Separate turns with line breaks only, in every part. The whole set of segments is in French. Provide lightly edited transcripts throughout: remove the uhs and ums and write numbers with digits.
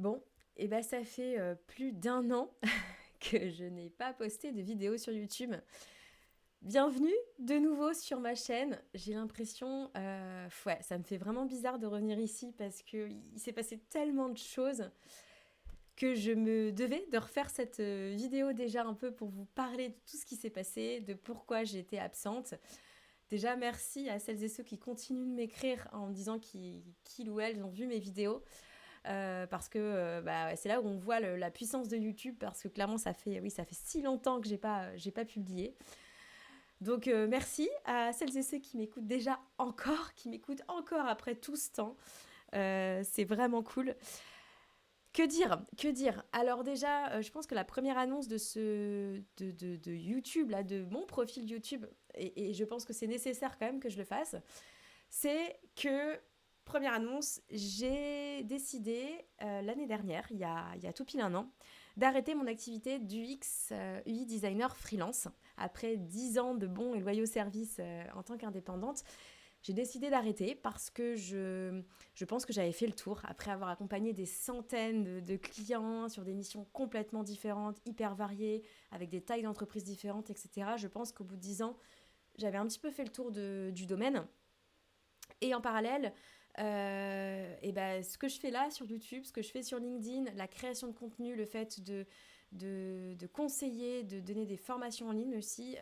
Bon, et ben ça fait plus d'un an que je n'ai pas posté de vidéo sur YouTube. Bienvenue de nouveau sur ma chaîne. J'ai l'impression, ouais, ça me fait vraiment bizarre de revenir ici parce que il s'est passé tellement de choses que je me devais de refaire cette vidéo déjà un peu pour vous parler de tout ce qui s'est passé, de pourquoi j'ai été absente. Déjà, merci à celles et ceux qui continuent de m'écrire en me disant qu'ils ou elles ont vu mes vidéos. Parce que bah, ouais, c'est là où on voit la puissance de YouTube, parce que clairement ça fait si longtemps que j'ai pas publié. Donc merci à celles et ceux qui m'écoutent déjà encore, qui m'écoutent encore après tout ce temps. C'est vraiment cool. Que dire? Que dire? Alors déjà, je pense que la première annonce de YouTube, là, de mon profil YouTube, et je pense que c'est nécessaire quand même que je le fasse, c'est que, première annonce, j'ai décidé l'année dernière, il y a tout pile un an, d'arrêter mon activité d'UX, UI designer freelance. Après 10 ans de bons et loyaux services en tant qu'indépendante, j'ai décidé d'arrêter parce que je pense que j'avais fait le tour. Après avoir accompagné des centaines de clients sur des missions complètement différentes, hyper variées, avec des tailles d'entreprises différentes, etc., je pense qu'au bout de 10 ans, j'avais un petit peu fait le tour du domaine. Et en parallèle, et ben, ce que je fais là sur YouTube, ce que je fais sur LinkedIn, la création de contenu, le fait de conseiller, de donner des formations en ligne aussi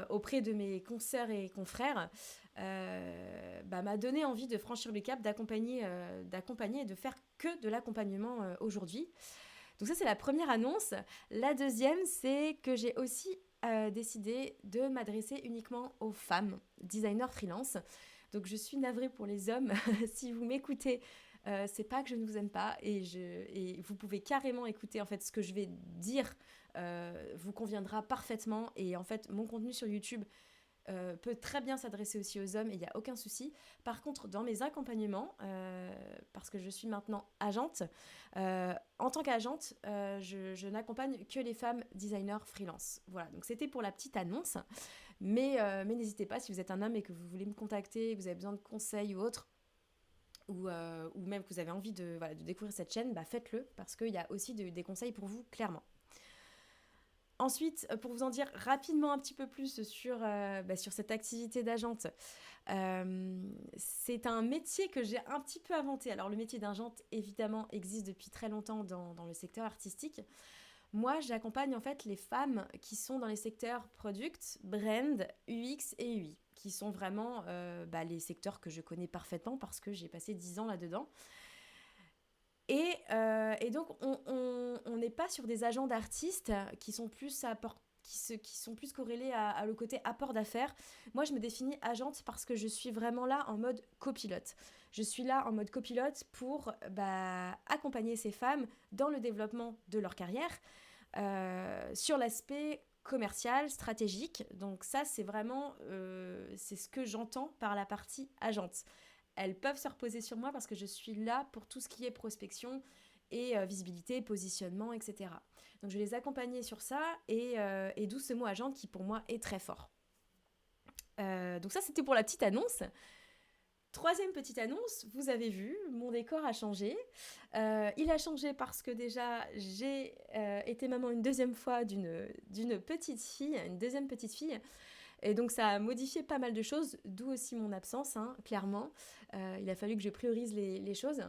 auprès de mes consoeurs et confrères, bah, m'a donné envie de franchir le cap, d'accompagner et de faire que de l'accompagnement aujourd'hui. Donc ça, c'est la première annonce. La deuxième, c'est que j'ai aussi décidé de m'adresser uniquement aux femmes designers freelance. Donc je suis navrée pour les hommes. Si vous m'écoutez, c'est pas que je ne vous aime pas, et vous pouvez carrément écouter en fait ce que je vais dire vous conviendra parfaitement, et en fait mon contenu sur YouTube peut très bien s'adresser aussi aux hommes, et il n'y a aucun souci. Par contre, dans mes accompagnements, parce que je suis maintenant agente, en tant qu'agente, je n'accompagne que les femmes designers freelance. Voilà, donc c'était pour la petite annonce. Mais n'hésitez pas, si vous êtes un homme et que vous voulez me contacter, que vous avez besoin de conseils ou autre, ou même que vous avez envie voilà, de découvrir cette chaîne, bah faites-le, parce qu'il y a aussi des conseils pour vous, clairement. Ensuite, pour vous en dire rapidement un petit peu plus sur cette activité d'agente, c'est un métier que j'ai un petit peu inventé. Alors le métier d'agente, évidemment, existe depuis très longtemps dans le secteur artistique. Moi, j'accompagne en fait les femmes qui sont dans les secteurs product, brand, UX et UI, qui sont vraiment les secteurs que je connais parfaitement parce que j'ai passé 10 ans là-dedans. Et donc, on n'est pas sur des agents d'artistes qui sont plus qui sont plus corrélés à le côté apport d'affaires. Moi, je me définis agente parce que je suis vraiment là en mode copilote. Je suis là en mode copilote pour accompagner ces femmes dans le développement de leur carrière sur l'aspect commercial, stratégique. Donc ça, c'est vraiment c'est ce que j'entends par la partie agente. Elles peuvent se reposer sur moi parce que je suis là pour tout ce qui est prospection et visibilité, positionnement, etc. Donc je vais les accompagner sur ça, et d'où ce mot agente qui pour moi est très fort. Donc ça, c'était pour la petite annonce. Troisième petite annonce, vous avez vu, mon décor a changé. Il a changé parce que déjà, j'ai été maman une deuxième fois d'une petite fille, une deuxième petite fille. Et donc ça a modifié pas mal de choses, d'où aussi mon absence, hein, clairement. Il a fallu que je priorise les choses.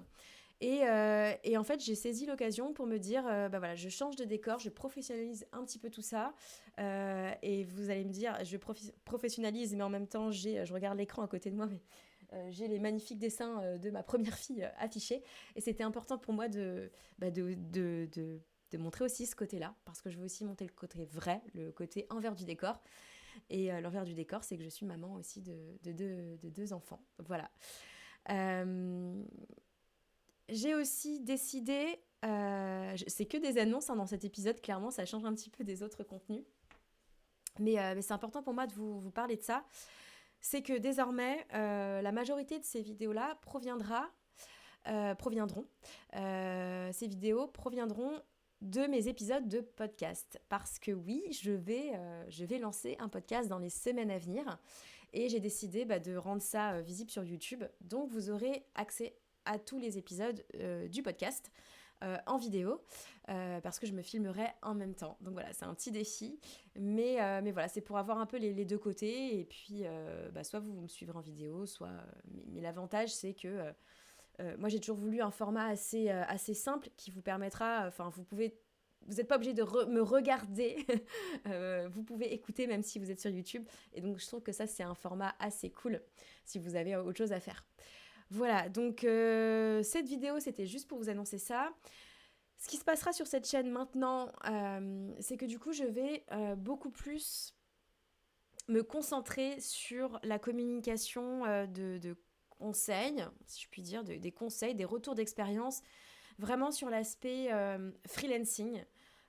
Et en fait, j'ai saisi l'occasion pour me dire, voilà, je change de décor, je professionnalise un petit peu tout ça. Et vous allez me dire, je professionnalise, mais en même temps, je regarde l'écran à côté de moi, mais j'ai les magnifiques dessins de ma première fille affichés. Et c'était important pour moi de montrer aussi ce côté-là, parce que je veux aussi monter le côté vrai, le côté envers du décor. Et l'envers du décor, c'est que je suis maman aussi de deux enfants. Voilà. Euh, j'ai aussi décidé, c'est que des annonces hein, dans cet épisode, clairement, ça change un petit peu des autres contenus. Mais c'est important pour moi de vous parler de ça. C'est que désormais, la majorité de ces vidéos-là proviendront. Ces vidéos proviendront de mes épisodes de podcast. Parce que oui, je vais lancer un podcast dans les semaines à venir. Et j'ai décidé de rendre ça visible sur YouTube. Donc vous aurez accès à tous les épisodes du podcast. en vidéo parce que je me filmerai en même temps. Donc voilà, c'est un petit défi, mais voilà, c'est pour avoir un peu les deux côtés. Et puis, soit vous me suivrez en vidéo, soit... mais l'avantage, c'est que moi, j'ai toujours voulu un format assez simple qui vous permettra... Enfin, vous n'êtes pas obligé de me regarder, vous pouvez écouter même si vous êtes sur YouTube. Et donc, je trouve que ça, c'est un format assez cool si vous avez autre chose à faire. Voilà, donc cette vidéo, c'était juste pour vous annoncer ça. Ce qui se passera sur cette chaîne maintenant, c'est que du coup, je vais beaucoup plus me concentrer sur la communication de conseils, si je puis dire, des conseils, des retours d'expérience, vraiment sur l'aspect freelancing.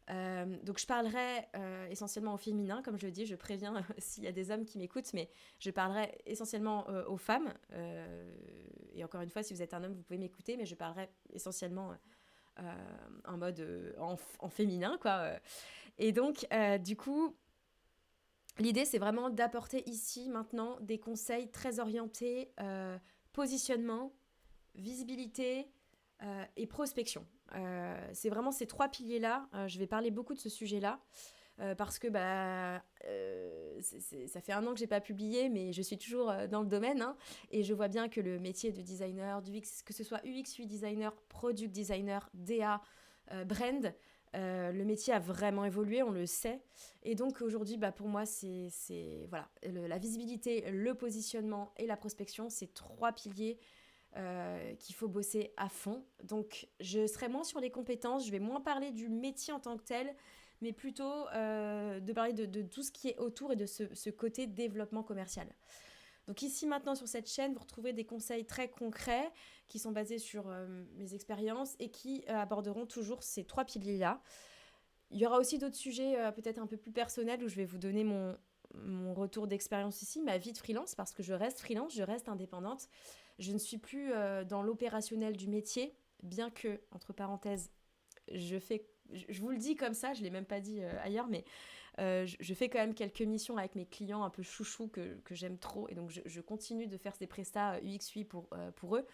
Donc je parlerai essentiellement au féminin, comme je le dis, je préviens s'il y a des hommes qui m'écoutent, mais je parlerai essentiellement aux femmes. Et encore une fois, si vous êtes un homme, vous pouvez m'écouter, mais je parlerai essentiellement en mode en féminin, quoi. Et donc, du coup, l'idée, c'est vraiment d'apporter ici, maintenant, des conseils très orientés positionnement, visibilité et prospection. C'est vraiment ces trois piliers-là. Je vais parler beaucoup de ce sujet-là parce que ça fait 1 an que j'ai pas publié, mais je suis toujours dans le domaine hein, et je vois bien que le métier de designer, que ce soit UX, UI designer, product designer, DA, brand, le métier a vraiment évolué, on le sait. Et donc aujourd'hui, pour moi, c'est voilà, la visibilité, le positionnement et la prospection, c'est 3 piliers qu'il faut bosser à fond. Donc je serai moins sur les compétences, je vais moins parler du métier en tant que tel, mais plutôt de parler de tout ce qui est autour et de ce côté développement commercial. Donc ici maintenant sur cette chaîne, vous retrouverez des conseils très concrets qui sont basés sur mes expériences et qui aborderont toujours ces 3 piliers-là. Il y aura aussi d'autres sujets peut-être un peu plus personnels où je vais vous donner mon retour d'expérience ici, ma vie de freelance, parce que je reste freelance, je reste indépendante. Je ne suis plus dans l'opérationnel du métier, bien que, entre parenthèses, je vous le dis comme ça, je ne l'ai même pas dit ailleurs, mais je fais quand même quelques missions avec mes clients un peu chouchous que j'aime trop. Et donc, je continue de faire ces prestats UX/UI pour eux.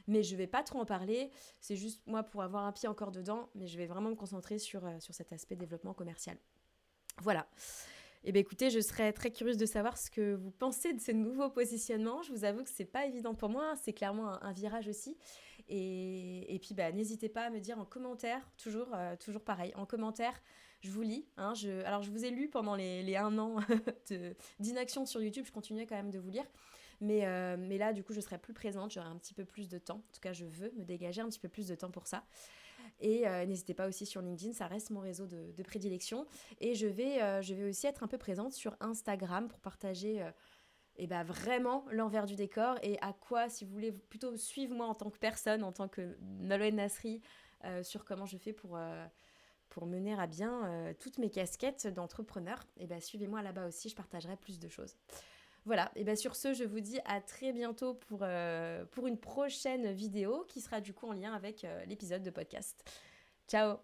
Mais je ne vais pas trop en parler. C'est juste moi pour avoir un pied encore dedans. Mais je vais vraiment me concentrer sur cet aspect développement commercial. Voilà. Eh bien écoutez, je serais très curieuse de savoir ce que vous pensez de ce nouveau positionnement. Je vous avoue que c'est pas évident pour moi, c'est clairement un virage aussi. Et puis n'hésitez pas à me dire en commentaire, toujours pareil, en commentaire, je vous lis. Hein, alors je vous ai lu pendant les 1 an d'inaction sur YouTube, je continuais quand même de vous lire. Mais là, du coup, je serai plus présente, j'aurai un petit peu plus de temps. En tout cas, je veux me dégager un petit peu plus de temps pour ça. Et n'hésitez pas aussi sur LinkedIn, ça reste mon réseau de prédilection. Et je vais aussi être un peu présente sur Instagram pour partager vraiment l'envers du décor et à quoi, si vous voulez plutôt suivre moi en tant que personne, en tant que Nolwenn Nasri, sur comment je fais pour mener à bien toutes mes casquettes d'entrepreneur. Et suivez-moi là-bas aussi, je partagerai plus de choses. Voilà, et sur ce, je vous dis à très bientôt pour une prochaine vidéo qui sera du coup en lien avec l'épisode de podcast. Ciao!